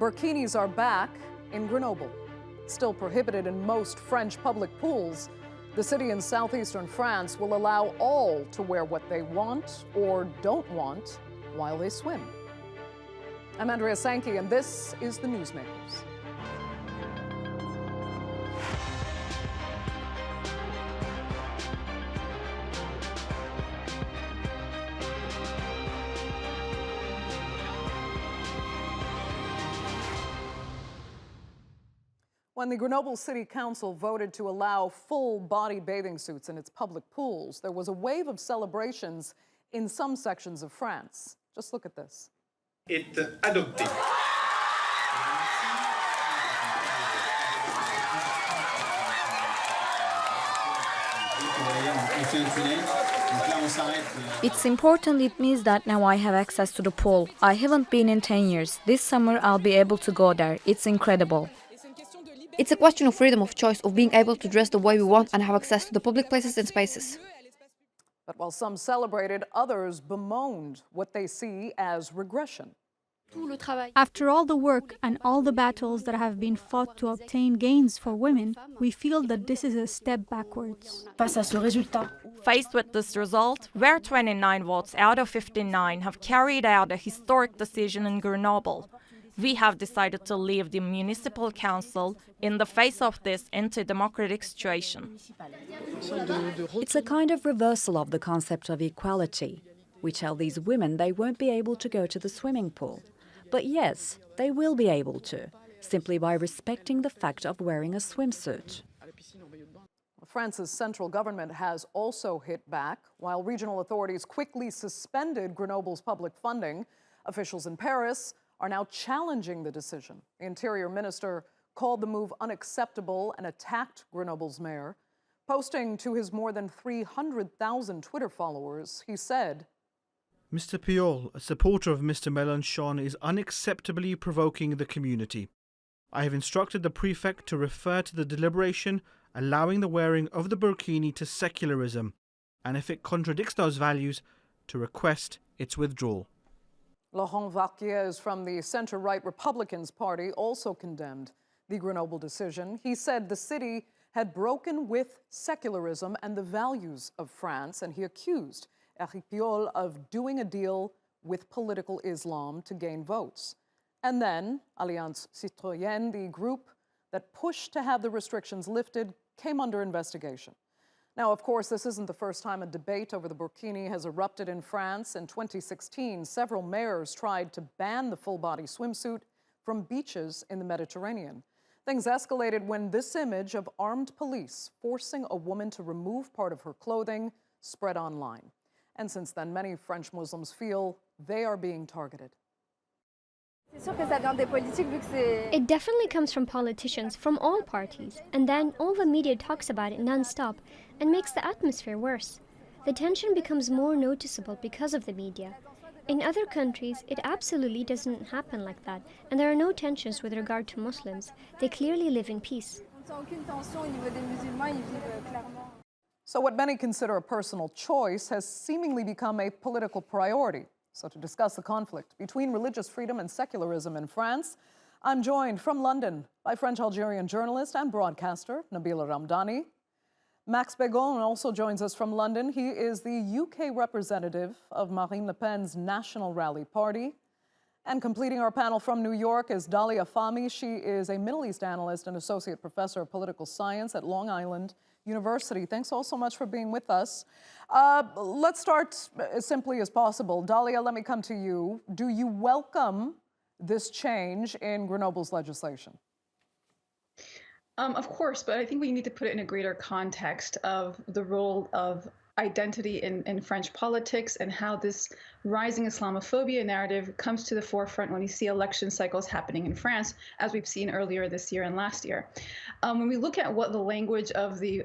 Burkinis are back in Grenoble. Still prohibited in most French public pools, the city in southeastern France will allow all to wear what they want or don't want while they swim. I'm Andrea Sankey, and this is the Newsmakers. When the Grenoble City Council voted to allow full-body bathing suits in its public pools, there was a wave of celebrations in some sections of France. Just look at this. Adopted. It's important. It means that now I have access to the pool. I haven't been in 10 years. This summer I'll be able to go there. It's incredible. It's a question of freedom of choice, of being able to dress the way we want and have access to the public places and spaces. But while some celebrated, others bemoaned what they see as regression. After all the work and all the battles that have been fought to obtain gains for women, we feel that this is a step backwards. Faced with this result, where 29 votes out of 59 have carried out a historic decision in Grenoble, we have decided to leave the municipal council in the face of this anti-democratic situation. It's a kind of reversal of the concept of equality. We tell these women they won't be able to go to the swimming pool. But yes, they will be able to, simply by respecting the fact of wearing a swimsuit. France's central government has also hit back. While regional authorities quickly suspended Grenoble's public funding, officials in Paris are now challenging the decision. The Interior Minister called the move unacceptable and attacked Grenoble's mayor. Posting to his more than 300,000 Twitter followers, he said, Mr. Puyol, a supporter of Mr. Mélenchon, is unacceptably provoking the community. I have instructed the prefect to refer to the deliberation allowing the wearing of the burkini to secularism, and if it contradicts those values, to request its withdrawal. Laurent Wauquiez from the center-right Republicans Party also condemned the Grenoble decision. He said the city had broken with secularism and the values of France, and he accused Éric Puyol of doing a deal with political Islam to gain votes. And then Alliance Citoyenne, the group that pushed to have the restrictions lifted, came under investigation. Now, of course, this isn't the first time a debate over the burkini has erupted in France. In 2016, several mayors tried to ban the full-body swimsuit from beaches in the Mediterranean. Things escalated when this image of armed police forcing a woman to remove part of her clothing spread online. And since then, many French Muslims feel they are being targeted. It definitely comes from politicians from all parties, and then all the media talks about it non-stop and makes the atmosphere worse. The tension becomes more noticeable because of the media. In other countries, it absolutely doesn't happen like that, and there are no tensions with regard to Muslims. They clearly live in peace. So what many consider a personal choice has seemingly become a political priority. So to discuss the conflict between religious freedom and secularism in France, I'm joined from London by French-Algerian journalist and broadcaster Nabila Ramdani. Max Begon also joins us from London. He is the UK representative of Marine Le Pen's National Rally Party. And completing our panel from New York is Dalia Fahmy. She is a Middle East analyst and associate professor of political science at Long Island University. Thanks all so much for being with us. Let's start as simply as possible. Dalia, let me come to you. Do you welcome this change in Grenoble's legislation? Of course, but I think we need to put it in a greater context of the role of identity in French politics and how this rising Islamophobia narrative comes to the forefront when we see election cycles happening in France, as we've seen earlier this year and last year. When we look at what the language of the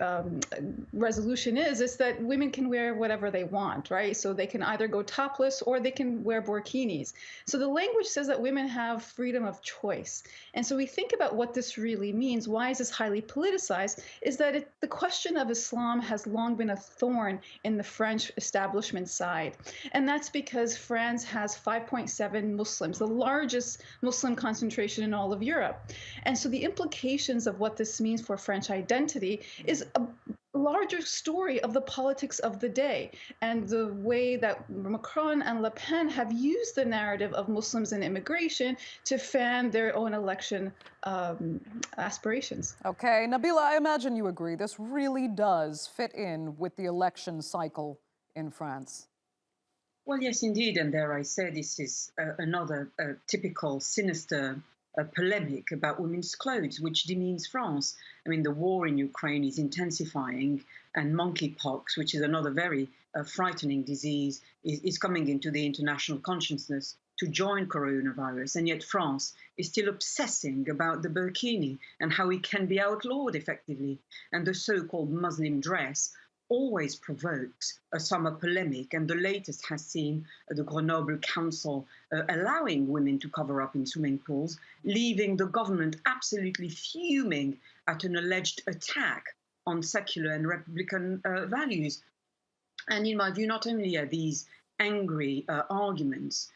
resolution is that women can wear whatever they want, right? So they can either go topless or they can wear burkinis. So the language says that women have freedom of choice. And so we think about what this really means. Why is this highly politicized? Is that the question of Islam has long been a thorn in the French establishment side. And that's because because France has 5.7 Muslims, the largest Muslim concentration in all of Europe. And so the implications of what this means for French identity is a larger story of the politics of the day and the way that Macron and Le Pen have used the narrative of Muslims and immigration to fan their own election aspirations. Okay, Nabila, I imagine you agree. This really does fit in with the election cycle in France. Well, yes, indeed. And dare I say, this is another typical sinister polemic about women's clothes, which demeans France. I mean, the war in Ukraine is intensifying, and monkeypox, which is another very frightening disease, is coming into the international consciousness to join coronavirus. And yet France is still obsessing about the burkini and how it can be outlawed effectively. And the so-called Muslim dress always provokes a summer polemic, and the latest has seen the Grenoble Council allowing women to cover up in swimming pools, leaving the government absolutely fuming at an alleged attack on secular and republican values. And in my view, not only are these angry arguments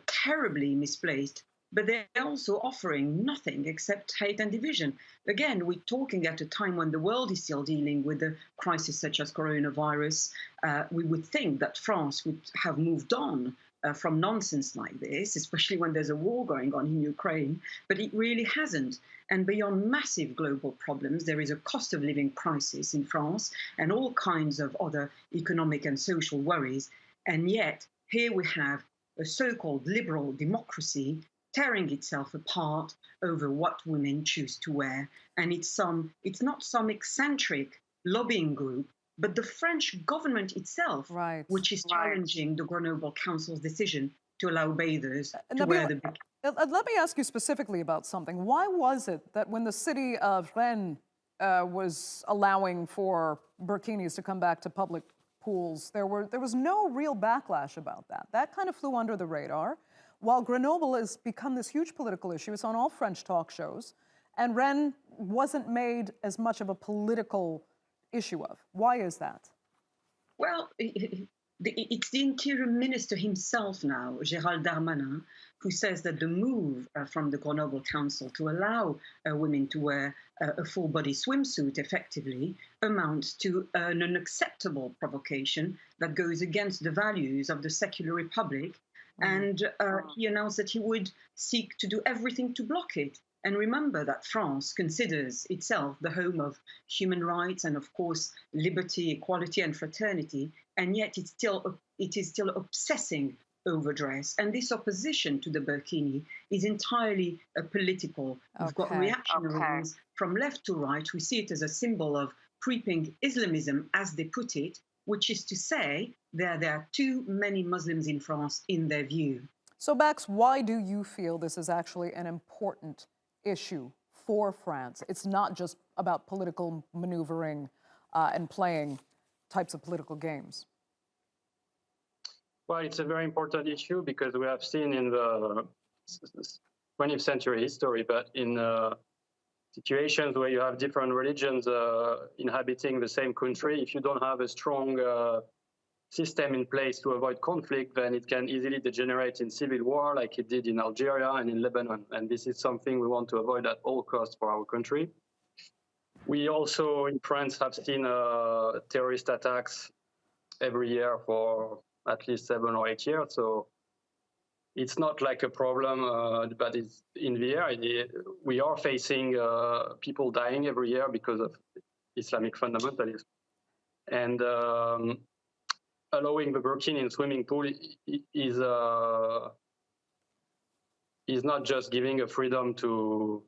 terribly misplaced, but they're also offering nothing except hate and division. Again, we're talking at a time when the world is still dealing with a crisis such as coronavirus. We would think that France would have moved on from nonsense like this, especially when there's a war going on in Ukraine, but it really hasn't. And beyond massive global problems, there is a cost of living crisis in France and all kinds of other economic and social worries. And yet, here we have a so-called liberal democracy tearing itself apart over what women choose to wear. And it's not some eccentric lobbying group, but the French government itself, which is challenging the Grenoble Council's decision to allow bathers to wear the bikini. Let me ask you specifically about something. Why was it that when the city of Rennes was allowing for burkinis to come back to public pools, there was no real backlash about that? That kind of flew under the radar. While Grenoble has become this huge political issue, it's on all French talk shows, and Rennes wasn't made as much of a political issue of. Why is that? Well, it's the Interior Minister himself now, Gérald Darmanin, who says that the move from the Grenoble Council to allow women to wear a full-body swimsuit effectively amounts to an unacceptable provocation that goes against the values of the secular republic. And he announced that he would seek to do everything to block it. And remember that France considers itself the home of human rights and, of course, liberty, equality, and fraternity. And yet it is still obsessing over dress. And this opposition to the burkini is entirely political. We've got reactionaries from left to right who see it as a symbol of creeping Islamism, as they put it, which is to say that there are too many Muslims in France in their view. So, Max, why do you feel this is actually an important issue for France? It's not just about political maneuvering and playing types of political games. Well, it's a very important issue because we have seen in the 20th century history, but in situations where you have different religions inhabiting the same country, if you don't have a strong system in place to avoid conflict, then it can easily degenerate in civil war like it did in Algeria and in Lebanon. And this is something we want to avoid at all costs for our country. We also in France have seen terrorist attacks every year for at least 7 or 8 years. So it's not like a problem, but it's in the air. We are facing people dying every year because of Islamic fundamentalism. And allowing the burkini in swimming pool is not just giving a freedom to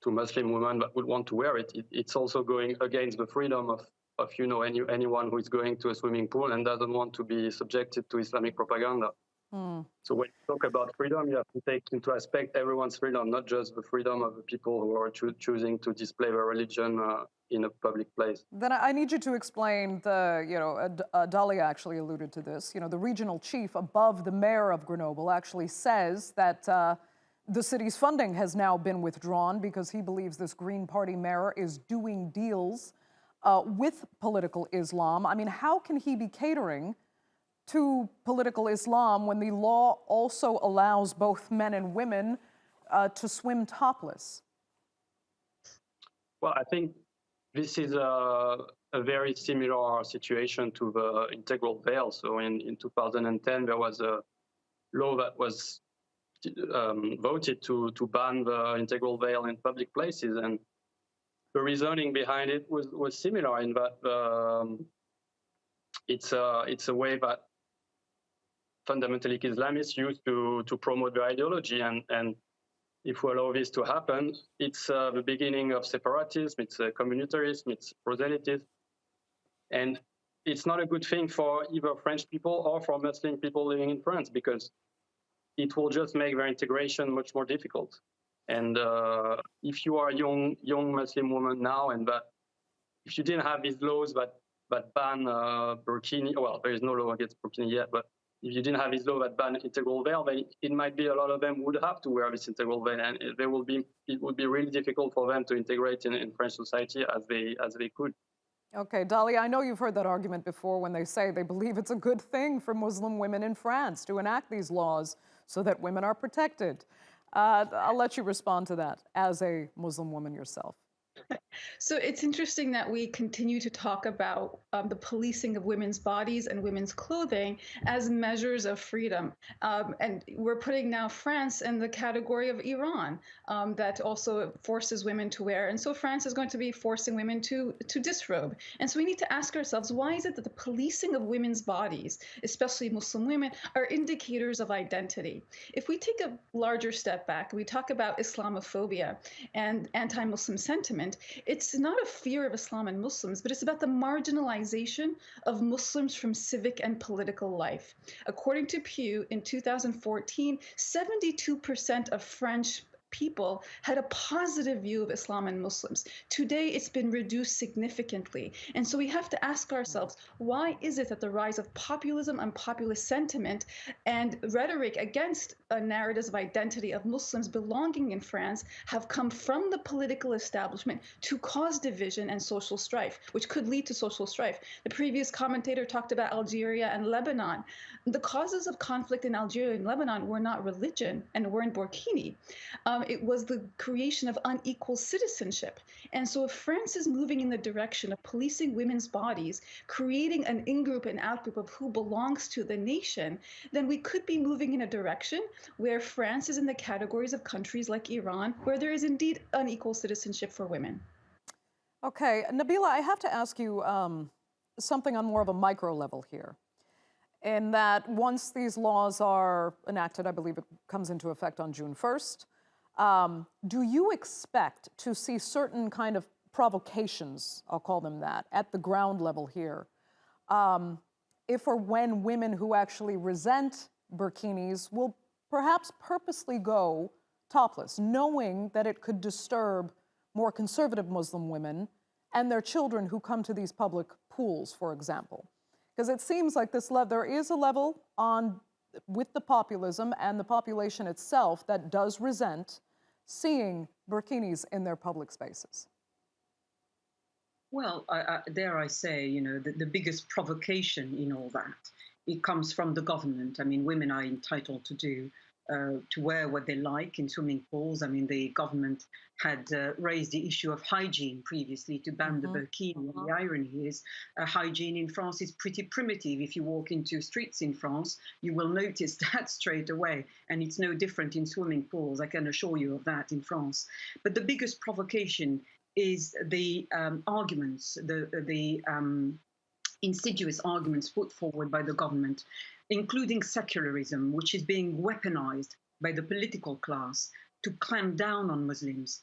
Muslim women that would want to wear it. It's also going against the freedom of anyone who is going to a swimming pool and doesn't want to be subjected to Islamic propaganda. So when you talk about freedom, you have to take into aspect everyone's freedom, not just the freedom of the people who are choosing to display their religion in a public place. Then I need you to explain Dalia actually alluded to this. The regional chief above the mayor of Grenoble actually says that the city's funding has now been withdrawn because he believes this Green Party mayor is doing deals with political Islam. I mean, how can he be catering to political Islam when the law also allows both men and women to swim topless? Well, I think this is a very similar situation to the integral veil. So in 2010, there was a law that was voted to ban the integral veil in public places. And the reasoning behind it was similar in that it's a way that fundamentalist Islamists use to promote their ideology. And if we allow this to happen, it's the beginning of separatism, it's communitarism, it's proselytism. And it's not a good thing for either French people or for Muslim people living in France, because it will just make their integration much more difficult. And if you are a young Muslim woman now, and that if you didn't have these laws that ban burkini, well, there is no law against burkini yet, but if you didn't have this law that ban integral veil, then it might be a lot of them would have to wear this integral veil, and it would be really difficult for them to integrate in French society as they could. Okay, Dalia, I know you've heard that argument before when they say they believe it's a good thing for Muslim women in France to enact these laws so that women are protected. I'll let you respond to that as a Muslim woman yourself. So it's interesting that we continue to talk about the policing of women's bodies and women's clothing as measures of freedom. And we're putting now France in the category of Iran that also forces women to wear. And so France is going to be forcing women to disrobe. And so we need to ask ourselves, why is it that the policing of women's bodies, especially Muslim women, are indicators of identity? If we take a larger step back, we talk about Islamophobia and anti-Muslim sentiment, it's not a fear of Islam and Muslims, but it's about the marginalization of Muslims from civic and political life. According to Pew, in 2014, 72% of French people had a positive view of Islam and Muslims. Today, it's been reduced significantly. And so we have to ask ourselves, why is it that the rise of populism and populist sentiment and rhetoric against narratives of identity of Muslims belonging in France have come from the political establishment to cause division and social strife, which could lead to social strife? The previous commentator talked about Algeria and Lebanon. The causes of conflict in Algeria and Lebanon were not religion and weren't Burkini. It was the creation of unequal citizenship. And so if France is moving in the direction of policing women's bodies, creating an in-group and out-group of who belongs to the nation, then we could be moving in a direction where France is in the categories of countries like Iran, where there is indeed unequal citizenship for women. Okay, Nabila, I have to ask you something on more of a micro level here. In that once these laws are enacted, I believe it comes into effect on June 1st, do you expect to see certain kind of provocations, I'll call them that, at the ground level here, if or when women who actually resent burkinis will perhaps purposely go topless, knowing that it could disturb more conservative Muslim women and their children who come to these public pools, for example? Because it seems like there is a level with the populism and the population itself that does resent seeing burkinis in their public spaces. Well, dare I say, the biggest provocation in all that, it comes from the government. I mean, women are entitled to wear what they like in swimming pools. I mean, the government had raised the issue of hygiene previously to ban the burkini. And the irony is hygiene in France is pretty primitive. If you walk into streets in France, you will notice that straight away. And it's no different in swimming pools, I can assure you of that in France. But the biggest provocation is the arguments, the insidious arguments put forward by the government, including secularism, which is being weaponized by the political class to clamp down on Muslims.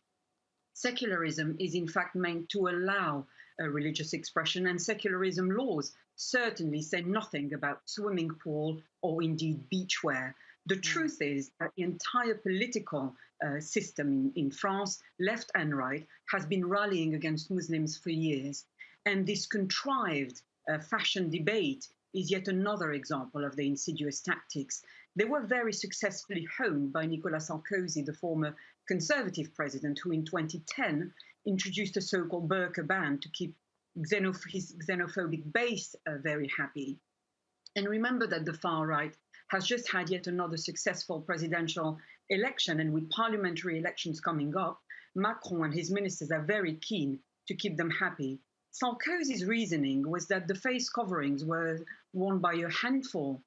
Secularism is in fact meant to allow religious expression, and secularism laws certainly say nothing about swimming pool or indeed beachwear. The truth is that the entire political system in France, left and right, has been rallying against Muslims for years. And this contrived fashion debate is yet another example of the insidious tactics. They were very successfully honed by Nicolas Sarkozy, the former conservative president, who in 2010 introduced a so-called burqa ban to keep his xenophobic base very happy. And remember that the far right has just had yet another successful presidential election, and with parliamentary elections coming up, Macron and his ministers are very keen to keep them happy. Sarkozy's reasoning was that the face coverings were worn by a handful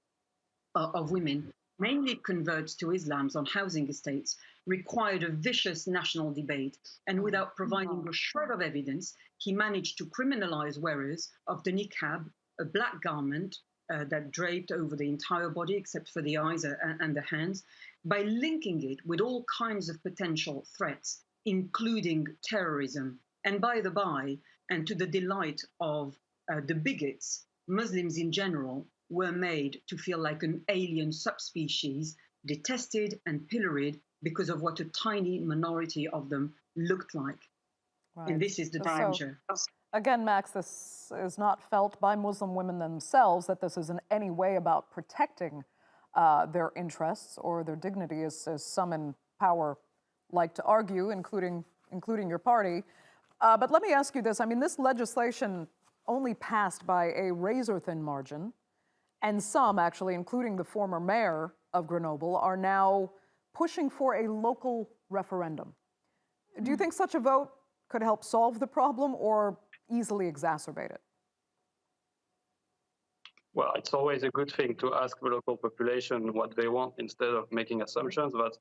of women, mainly converts to Islam on housing estates, required a vicious national debate. And without providing a shred of evidence, he managed to criminalize wearers of the niqab, a black garment that draped over the entire body except for the eyes and the hands, by linking it with all kinds of potential threats, including terrorism. And by the by, and to the delight of the bigots, Muslims in general were made to feel like an alien subspecies, detested and pilloried because of what a tiny minority of them looked like. Right. And this is the danger. So, again, Max, this is not felt by Muslim women themselves, that this is in any way about protecting their interests or their dignity, as some in power like to argue, including your party. But let me ask you this. I mean, this legislation only passed by a razor-thin margin, and some, actually, including the former mayor of Grenoble, are now pushing for a local referendum. Do you think such a vote could help solve the problem or easily exacerbate it? Well, it's always a good thing to ask the local population what they want instead of making assumptions. But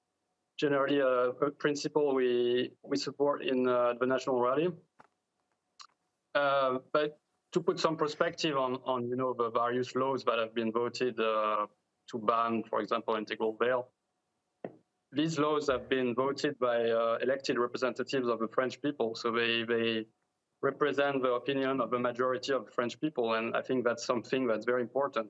generally, a principle we support in the National Rally. But to put some perspective on the various laws that have been voted to ban, for example, integral veil. These laws have been voted by elected representatives of the French people, so they represent the opinion of the majority of the French people, and I think that's something that's very important.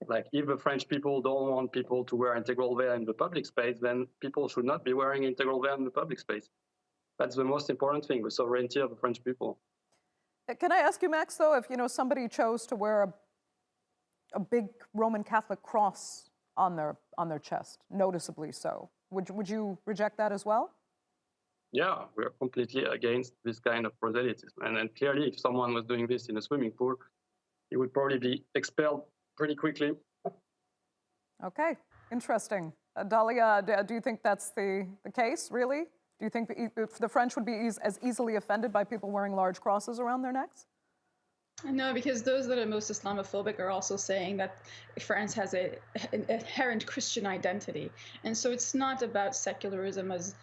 Like, if the French people don't want people to wear integral veil in the public space, then people should not be wearing integral veil in the public space. That's the most important thing, the sovereignty of the French people. Can I ask you, Max, though, if somebody chose to wear a big Roman Catholic cross on their chest, noticeably so, would you reject that as well? Yeah, we're completely against this kind of proselytism. And clearly, if someone was doing this in a swimming pool, he would probably be expelled pretty quickly. Okay, interesting. Dalia, do you think that's the case, really? Do you think the French would be as easily offended by people wearing large crosses around their necks? No, because those that are most Islamophobic are also saying that France has an inherent Christian identity. And so it's not about secularism as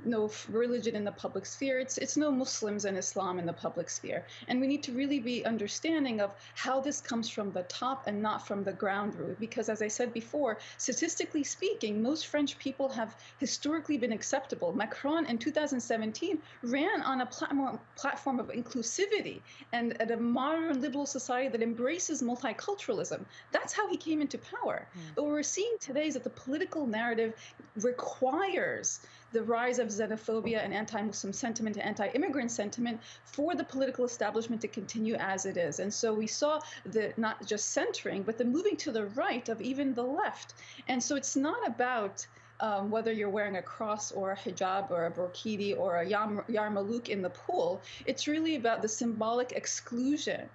no religion in the public sphere. It's no Muslims and Islam in the public sphere. And we need to really be understanding of how this comes from the top and not from the ground root. Because as I said before, statistically speaking, most French people have historically been acceptable. Macron in 2017 ran on a platform of inclusivity and at a modern liberal society that embraces multiculturalism. That's how he came into power. But what we're seeing today is that the political narrative requires the rise of xenophobia and anti-Muslim sentiment and anti-immigrant sentiment for the political establishment to continue as it is. And so we saw the not just centering, but the moving to the right of even the left. And so it's not about whether you're wearing a cross or a hijab or a burkini or a yarmulke in the pool. It's really about the symbolic exclusion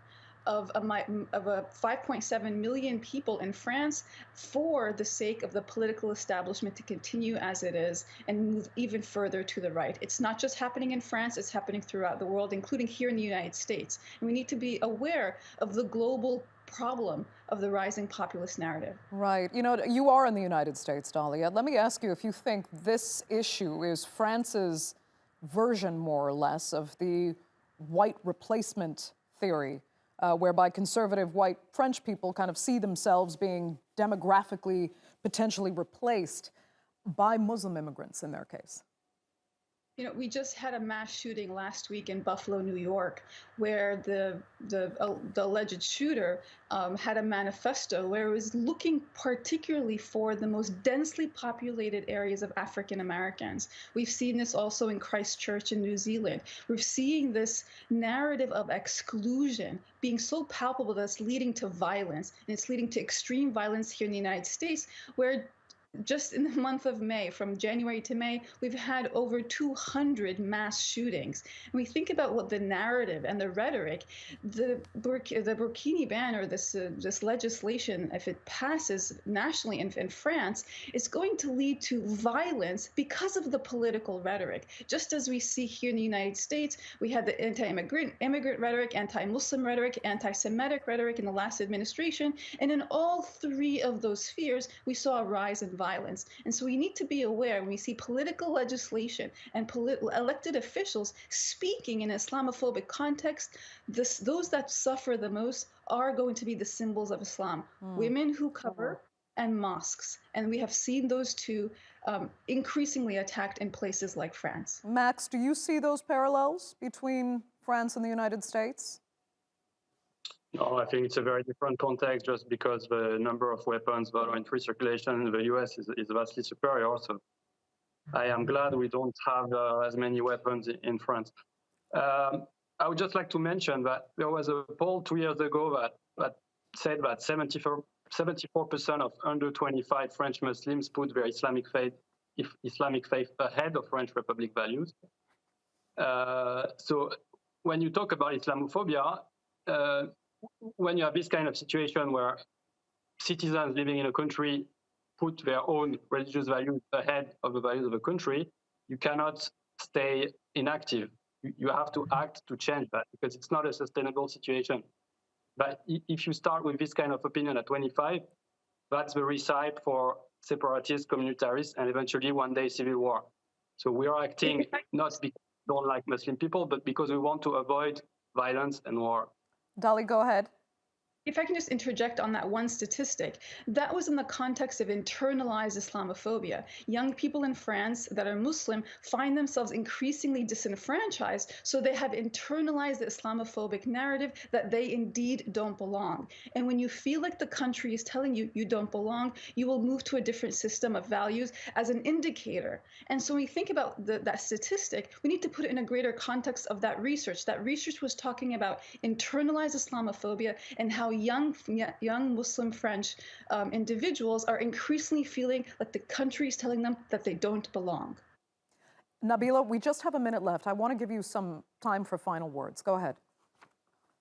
of a 5.7 million people in France for the sake of the political establishment to continue as it is and move even further to the right. It's not just happening in France, it's happening throughout the world, including here in the United States. And we need to be aware of the global problem of the rising populist narrative. Right. You are in the United States, Dalia. Let me ask you if you think this issue is France's version, more or less, of the white replacement theory, whereby conservative white French people kind of see themselves being demographically potentially replaced by Muslim immigrants in their case. We just had a mass shooting last week in Buffalo, New York, where the alleged shooter had a manifesto where it was looking particularly for the most densely populated areas of African Americans. We've seen this also in Christchurch in New Zealand. We're seeing this narrative of exclusion being so palpable that it's leading to violence, and it's leading to extreme violence here in the United States, where Just in the month of May, from January to May, we've had over 200 mass shootings. And we think about what the narrative and the rhetoric, the Burkini ban, or this legislation, if it passes nationally in France, is going to lead to violence because of the political rhetoric. Just as we see here in the United States, we had the anti-immigrant rhetoric, anti-Muslim rhetoric, anti-Semitic rhetoric in the last administration. And in all three of those spheres, we saw a rise in violence. And so we need to be aware when we see political legislation and elected officials speaking in Islamophobic context, those that suffer the most are going to be the symbols of Islam. Women who cover and mosques. And we have seen those two increasingly attacked in places like France. Max, do you see those parallels between France and the United States? No, I think it's a very different context just because the number of weapons that are in free circulation in the US is vastly superior. So I am glad we don't have as many weapons in France. I would just like to mention that there was a poll 2 years ago that said that 74% of under 25 French Muslims put their Islamic faith ahead of French Republic values. So when you talk about Islamophobia, when you have this kind of situation where citizens living in a country put their own religious values ahead of the values of the country, you cannot stay inactive. You have to act to change that because it's not a sustainable situation. But if you start with this kind of opinion at 25, that's the recipe for separatists, communitarists, and eventually one day civil war. So we are acting not because we don't like Muslim people, but because we want to avoid violence and war. Dalia, go ahead. If I can just interject on that one statistic, that was in the context of internalized Islamophobia. Young people in France that are Muslim find themselves increasingly disenfranchised, so they have internalized the Islamophobic narrative that they indeed don't belong. And when you feel like the country is telling you you don't belong, you will move to a different system of values as an indicator. And so when we think about that statistic, we need to put it in a greater context of that research. That research was talking about internalized Islamophobia and how young Muslim French individuals are increasingly feeling like the country is telling them that they don't belong. Nabila, we just have a minute left. I want to give you some time for final words. Go ahead.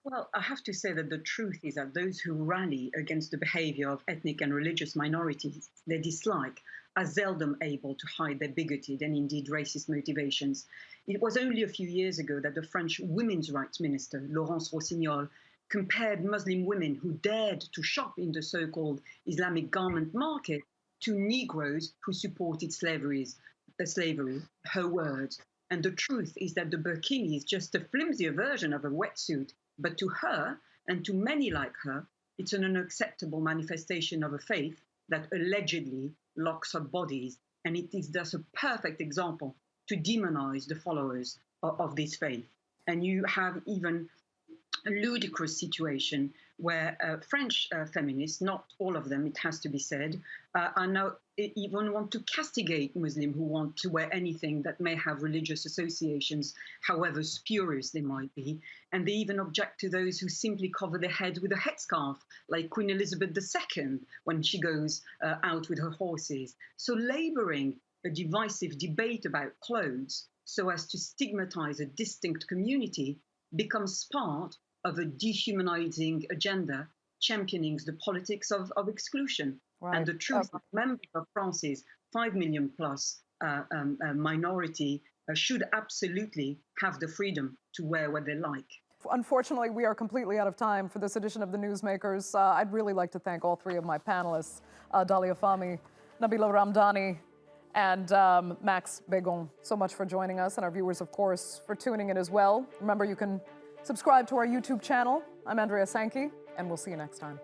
Well, I have to say that the truth is that those who rally against the behavior of ethnic and religious minorities they dislike are seldom able to hide their bigoted and indeed racist motivations. It was only a few years ago that the French women's rights minister, Laurence Rossignol, compared Muslim women who dared to shop in the so-called Islamic garment market to Negroes who supported slavery, her words. And the truth is that the burkini is just a flimsier version of a wetsuit, but to her, and to many like her, it's an unacceptable manifestation of a faith that allegedly locks up bodies, and it is thus a perfect example to demonize the followers of this faith. And you have even a ludicrous situation where French feminists, not all of them, it has to be said, are now even want to castigate Muslims who want to wear anything that may have religious associations, however spurious they might be. And they even object to those who simply cover their head with a headscarf, like Queen Elizabeth II when she goes out with her horses. So laboring a divisive debate about clothes so as to stigmatize a distinct community becomes part of a dehumanizing agenda championing the politics of exclusion. Right. And the truth is, members of France's 5 million plus minority should absolutely have the freedom to wear what they like. Unfortunately, we are completely out of time for this edition of The Newsmakers. I'd really like to thank all three of my panelists, Dalia Fahmy, Nabila Ramdani, and Max Begon, so much for joining us, and our viewers, of course, for tuning in as well. Remember, you can subscribe to our YouTube channel. I'm Andrea Sankey, and we'll see you next time.